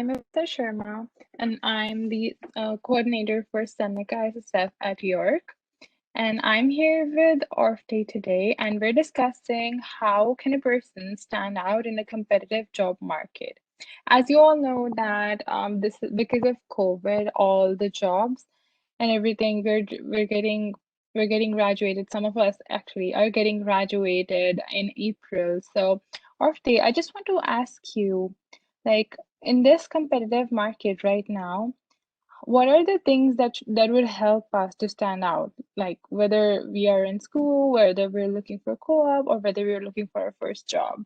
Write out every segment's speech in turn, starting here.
I'm Avita Sharma, and I'm the coordinator for Seneca SSF at York. And I'm here with Orfte today, and we're discussing how can a person stand out in a competitive job market. As you all know that this is because of COVID, all the jobs and everything we're getting graduated. Some of us actually are getting graduated in April. So, Orfte, I just want to ask you, like in this competitive market right now, what are the things that would help us to stand out? Like whether we are in school, whether we're looking for co-op, or whether we're looking for our first job.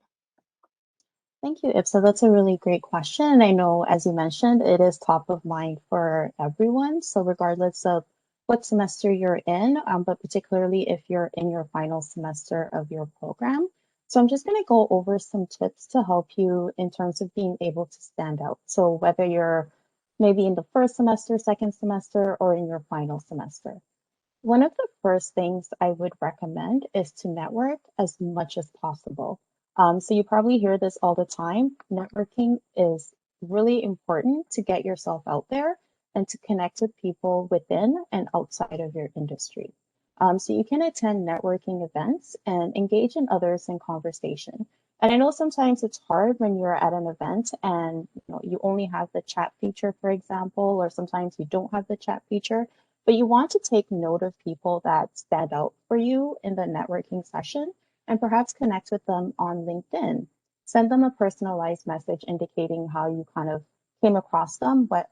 Thank you, Ipsa. That's a really great question. And I know, as you mentioned, it is top of mind for everyone. So regardless of what semester you're in, but particularly if you're in your final semester of your program. So I'm just going to go over some tips to help you in terms of being able to stand out. So whether you're maybe in the first semester, second semester, or in your final semester. One of the first things I would recommend is to network as much as possible. So you probably hear this all the time. Networking is really important to get yourself out there and to connect with people within and outside of your industry. So you can attend networking events and engage in others in conversation. And I know sometimes it's hard when you're at an event and you only have the chat feature, for example, or sometimes you don't have the chat feature, but you want to take note of people that stand out for you in the networking session and perhaps connect with them on LinkedIn. Send them a personalized message indicating how you kind of came across them, but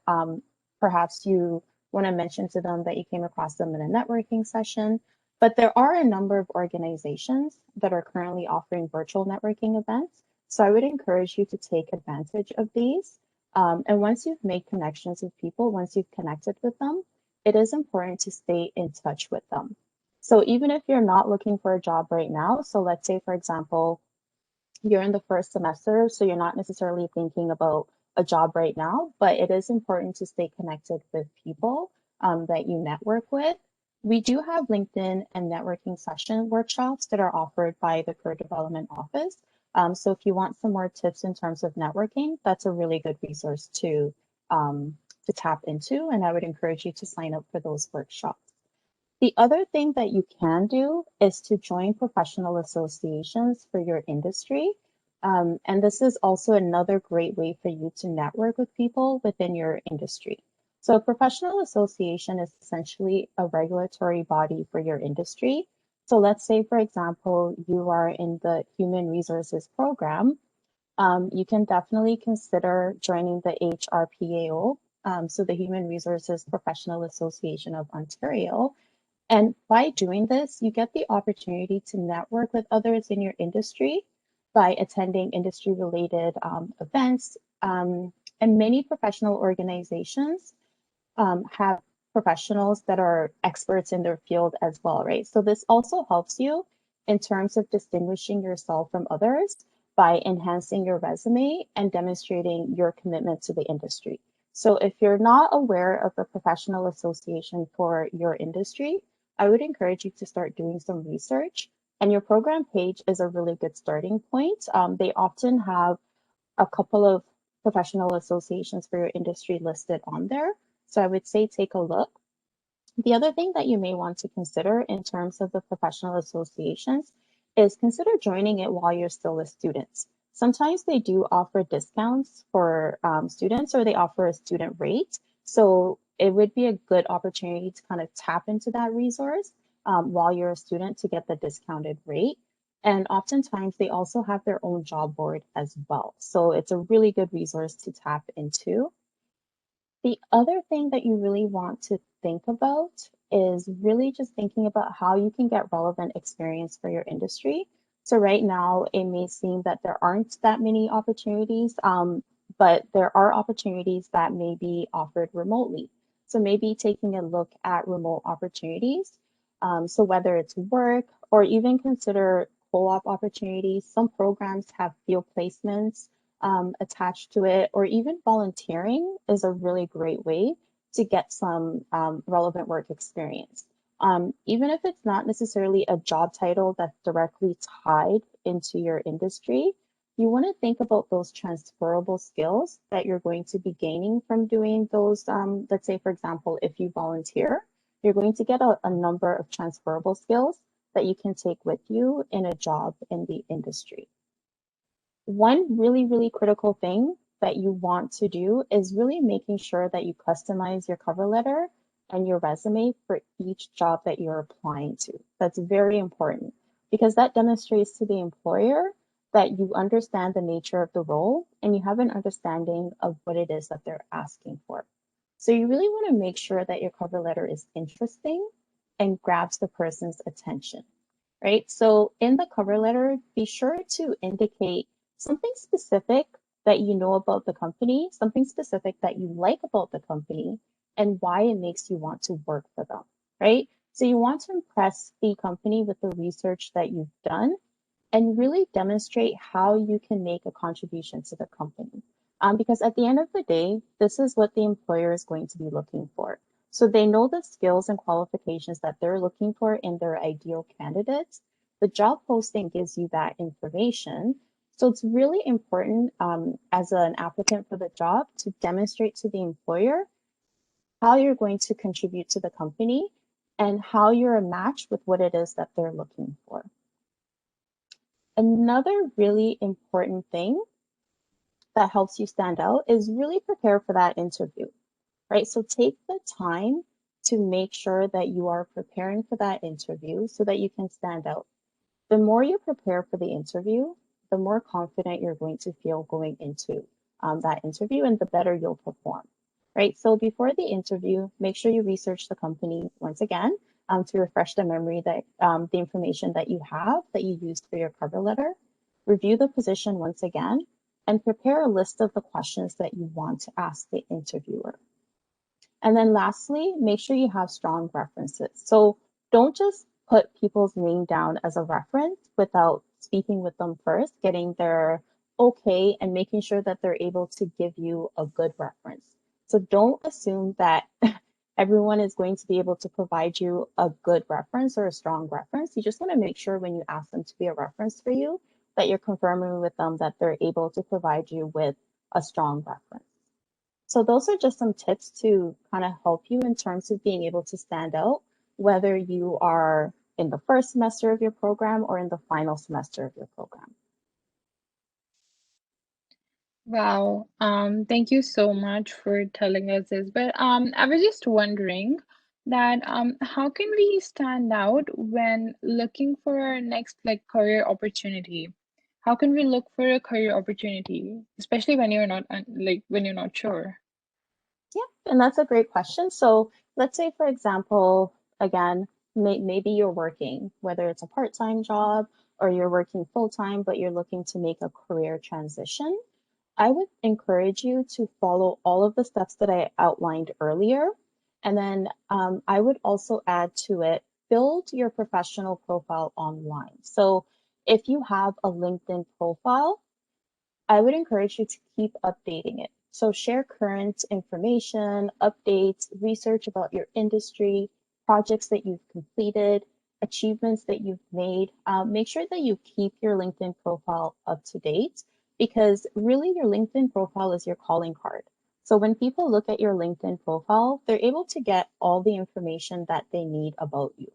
perhaps you want to mention to them that you came across them in a networking session. But there are a number of organizations that are currently offering virtual networking events. So I would encourage you to take advantage of these. And once you've made connections with people, once you've connected with them, it is important to stay in touch with them. So even if you're not looking for a job right now, so let's say, for example, you're in the first semester, so you're not necessarily thinking about a job right now, but it is important to stay connected with people that you network with. We do have LinkedIn and networking session workshops that are offered by the Career Development Office. So if you want some more tips in terms of networking, that's a really good resource to tap into, and I would encourage you to sign up for those workshops. The other thing that you can do is to join professional associations for your industry. And this is also another great way for you to network with people within your industry. So a professional association is essentially a regulatory body for your industry. So let's say, for example, you are in the human resources program. You can definitely consider joining the HRPAO, so the Human Resources Professional Association of Ontario. And by doing this, you get the opportunity to network with others in your industry by attending industry related events. And many professional organizations have professionals that are experts in their field as well, right? So this also helps you in terms of distinguishing yourself from others by enhancing your resume and demonstrating your commitment to the industry. So if you're not aware of a professional association for your industry, I would encourage you to start doing some research. And your program page is a really good starting point. They often have a couple of professional associations for your industry listed on there. So I would say take a look. The other thing that you may want to consider in terms of the professional associations is consider joining it while you're still a student. Sometimes they do offer discounts for students, or they offer a student rate. So it would be a good opportunity to kind of tap into that resource while you're a student to get the discounted rate. And oftentimes they also have their own job board as well. So it's a really good resource to tap into. The other thing that you really want to think about is really just thinking about how you can get relevant experience for your industry. So right now, it may seem that there aren't that many opportunities, but there are opportunities that may be offered remotely. So maybe taking a look at remote opportunities. So whether it's work or even consider co-op opportunities, some programs have field placements attached to it, or even volunteering is a really great way to get some relevant work experience. Even if it's not necessarily a job title that's directly tied into your industry, you want to think about those transferable skills that you're going to be gaining from doing those. Let's say, for example, if you volunteer, you're going to get a number of transferable skills that you can take with you in a job in the industry. One really, really critical thing that you want to do is really making sure that you customize your cover letter and your resume for each job that you're applying to. That's very important because that demonstrates to the employer that you understand the nature of the role and you have an understanding of what it is that they're asking for. So you really want to make sure that your cover letter is interesting and grabs the person's attention, right? So in the cover letter, be sure to indicate something specific that you know about the company, something specific that you like about the company, and why it makes you want to work for them, right? So you want to impress the company with the research that you've done and really demonstrate how you can make a contribution to the company. Because at the end of the day, this is what the employer is going to be looking for. So they know the skills and qualifications that they're looking for in their ideal candidates. The job posting gives you that information. So it's really important as an applicant for the job to demonstrate to the employer how you're going to contribute to the company and how you're a match with what it is that they're looking for. Another really important thing that helps you stand out is really prepare for that interview, right? So take the time to make sure that you are preparing for that interview so that you can stand out. The more you prepare for the interview, the more confident you're going to feel going into that interview and the better you'll perform, right? So before the interview, make sure you research the company once again to refresh the memory that the information that you have that you used for your cover letter. Review the position once again and prepare a list of the questions that you want to ask the interviewer. And then lastly, make sure you have strong references. So don't just put people's name down as a reference without speaking with them first, getting their okay, and making sure that they're able to give you a good reference. So don't assume that everyone is going to be able to provide you a good reference or a strong reference. You just want to make sure when you ask them to be a reference for you, that you're confirming with them that they're able to provide you with a strong reference. So those are just some tips to kind of help you in terms of being able to stand out, whether you are in the first semester of your program or in the final semester of your program. Wow, thank you so much for telling us this. But I was just wondering that how can we stand out when looking for our next like career opportunity? How can we look for a career opportunity, especially when you're not like when you're not sure? Yeah, and that's a great question. So let's say, for example, again, maybe you're working, whether it's a part-time job or you're working full-time, but you're looking to make a career transition. I would encourage you to follow all of the steps that I outlined earlier. And then I would also add to it, build your professional profile online. So if you have a LinkedIn profile, I would encourage you to keep updating it. So share current information, updates, research about your industry, projects that you've completed, achievements that you've made. Make sure that you keep your LinkedIn profile up to date because really your LinkedIn profile is your calling card. So when people look at your LinkedIn profile, they're able to get all the information that they need about you.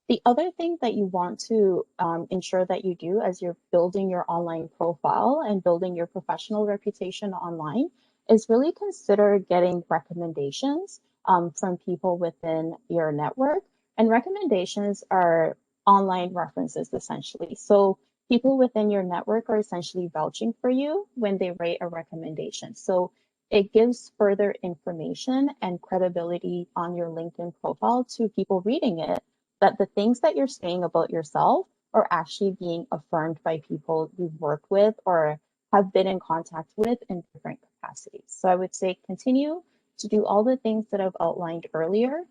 The other thing that you want to ensure that you do as you're building your online profile and building your professional reputation online is really consider getting recommendations from people within your network. And recommendations are online references essentially. So people within your network are essentially vouching for you when they write a recommendation. So it gives further information and credibility on your LinkedIn profile to people reading it that the things that you're saying about yourself are actually being affirmed by people you've worked with or have been in contact with in different capacities. So I would say continue to do all the things that I've outlined earlier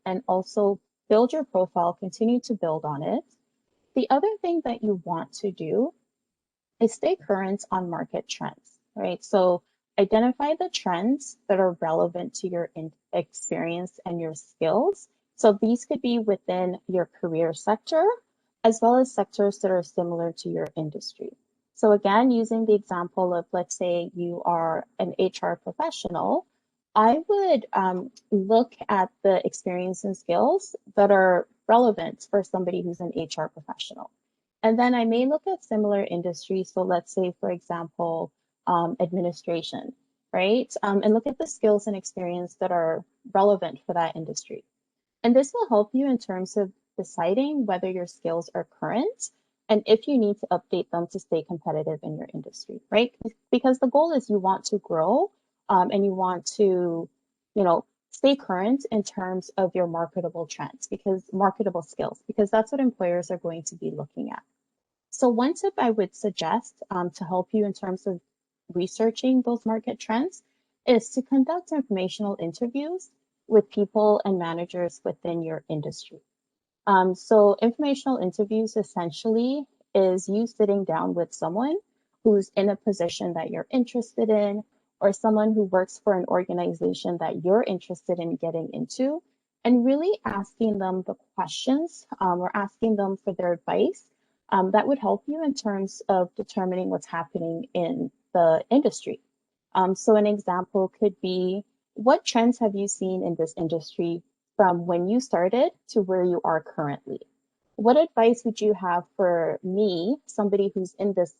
and also build your profile, continue to build on it. The other thing that you want to do is stay current on market trends, right? So identify the trends that are relevant to your experience and your skills. So these could be within your career sector, as well as sectors that are similar to your industry. So again, using the example of, let's say you are an HR professional, I would look at the experience and skills that are relevant for somebody who's an HR professional. And then I may look at similar industries. So let's say, for example, administration, right? And look at the skills and experience that are relevant for that industry. And this will help you in terms of deciding whether your skills are current and if you need to update them to stay competitive in your industry, right? Because the goal is you want to grow and you want to, stay current in terms of your marketable trends, because marketable skills, because that's what employers are going to be looking at. So one tip I would suggest to help you in terms of researching those market trends is to conduct informational interviews with people and managers within your industry. So informational interviews essentially is you sitting down with someone who's in a position that you're interested in, or someone who works for an organization that you're interested in getting into, and really asking them the questions or asking them for their advice that would help you in terms of determining what's happening in the industry. So an example could be, what trends have you seen in this industry from when you started to where you are currently? What advice would you have for me, somebody who's in this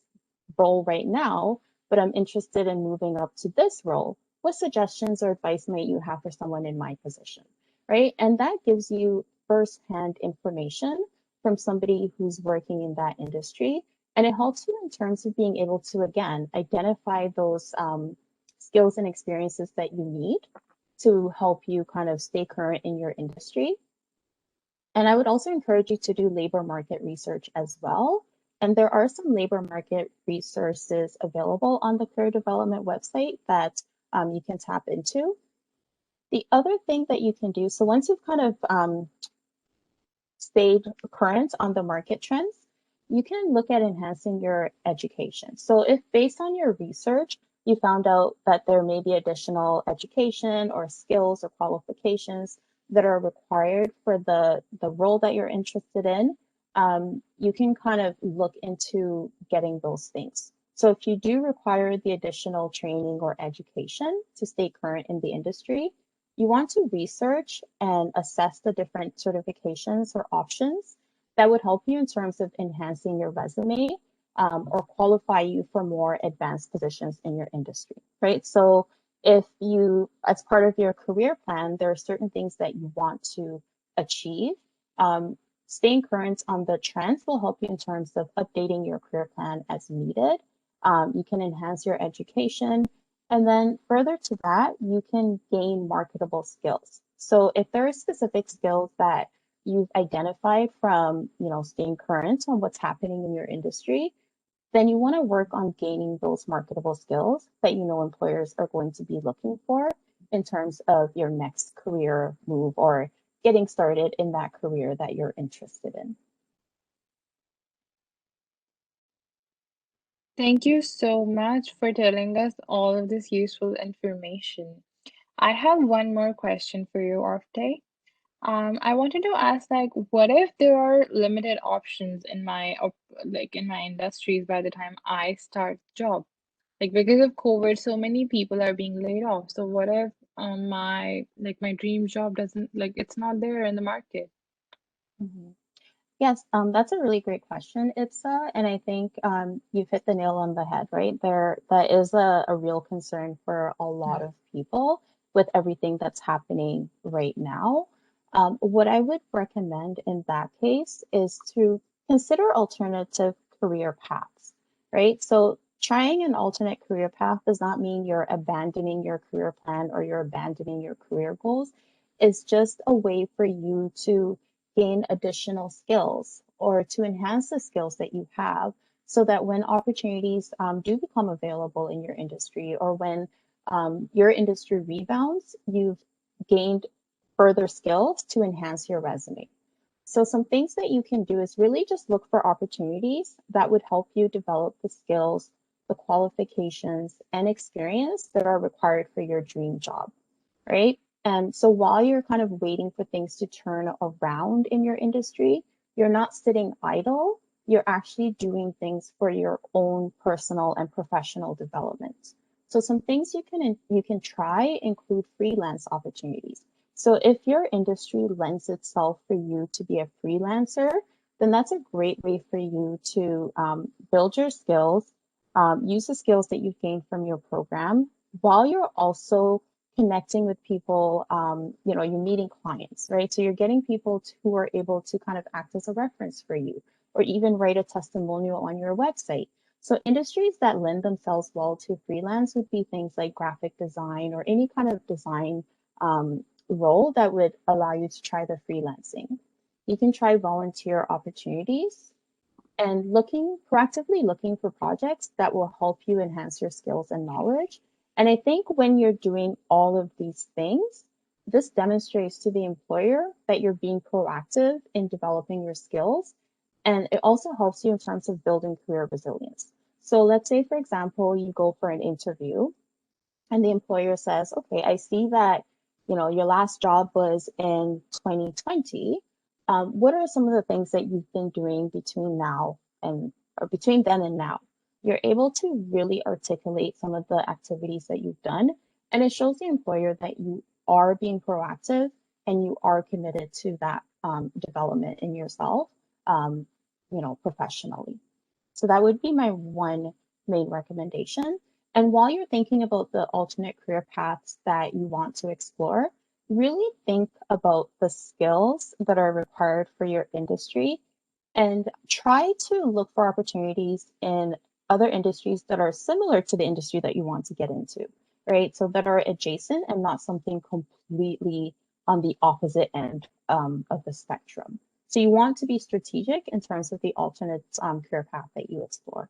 role right now, but I'm interested in moving up to this role? What suggestions or advice might you have for someone in my position, right? And that gives you firsthand information from somebody who's working in that industry. And it helps you in terms of being able to, again, identify those skills and experiences that you need to help you kind of stay current in your industry. And I would also encourage you to do labor market research as well. And there are some labor market resources available on the career development website that you can tap into. The other thing that you can do, so once you've kind of stayed current on the market trends, you can look at enhancing your education. So if based on your research, you found out that there may be additional education or skills or qualifications that are required for the role that you're interested in, you can kind of look into getting those things. So if you do require the additional training or education to stay current in the industry, you want to research and assess the different certifications or options that would help you in terms of enhancing your resume or qualify you for more advanced positions in your industry, right? So if you, as part of your career plan, there are certain things that you want to achieve, staying current on the trends will help you in terms of updating your career plan as needed. You can enhance your education. And then further to that, you can gain marketable skills. So if there are specific skills that you've identified from, staying current on what's happening in your industry, then you want to work on gaining those marketable skills that employers are going to be looking for in terms of your next career move or getting started in that career that you're interested in. Thank you so much for telling us all of this useful information. I have one more question for you, Orfte. I wanted to ask, like, what if there are limited options in my industries by the time I start the job? Like, because of COVID, so many people are being laid off. So what if my dream job doesn't, like, it's not there in the market? Mhm. Yes, that's a really great question, Itza, and I think you've hit the nail on the head, right? That is a real concern for a lot of people with everything that's happening right now. What I would recommend in that case is to consider alternative career paths, right? So trying an alternate career path does not mean you're abandoning your career plan or you're abandoning your career goals. It's just a way for you to gain additional skills or to enhance the skills that you have so that when opportunities do become available in your industry or when your industry rebounds, you've gained further skills to enhance your resume. So some things that you can do is really just look for opportunities that would help you develop the skills, the qualifications, and experience that are required for your dream job, right? And so while you're kind of waiting for things to turn around in your industry, you're not sitting idle. you're actually doing things for your own personal and professional development. So some things you can try include freelance opportunities. So if your industry lends itself for you to be a freelancer, then that's a great way for you to build your skills, use the skills that you've gained from your program while you're also connecting with people. You're meeting clients, right? So you're getting people who are able to kind of act as a reference for you, or even write a testimonial on your website. So industries that lend themselves well to freelance would be things like graphic design or any kind of design role that would allow you to try the freelancing. You can try volunteer opportunities and proactively looking for projects that will help you enhance your skills and knowledge. And I think when you're doing all of these things, this demonstrates to the employer that you're being proactive in developing your skills. And it also helps you in terms of building career resilience. So let's say, for example, you go for an interview and the employer says, okay, I see that, your last job was in 2020. What are some of the things that you've been doing between then and now? You're able to really articulate some of the activities that you've done, and it shows the employer that you are being proactive and you are committed to that development in yourself, professionally. So that would be my one main recommendation. And while you're thinking about the alternate career paths that you want to explore, really think about the skills that are required for your industry and try to look for opportunities in other industries that are similar to the industry that you want to get into, right? So that are adjacent and not something completely on the opposite end of the spectrum. So you want to be strategic in terms of the alternate career path that you explore.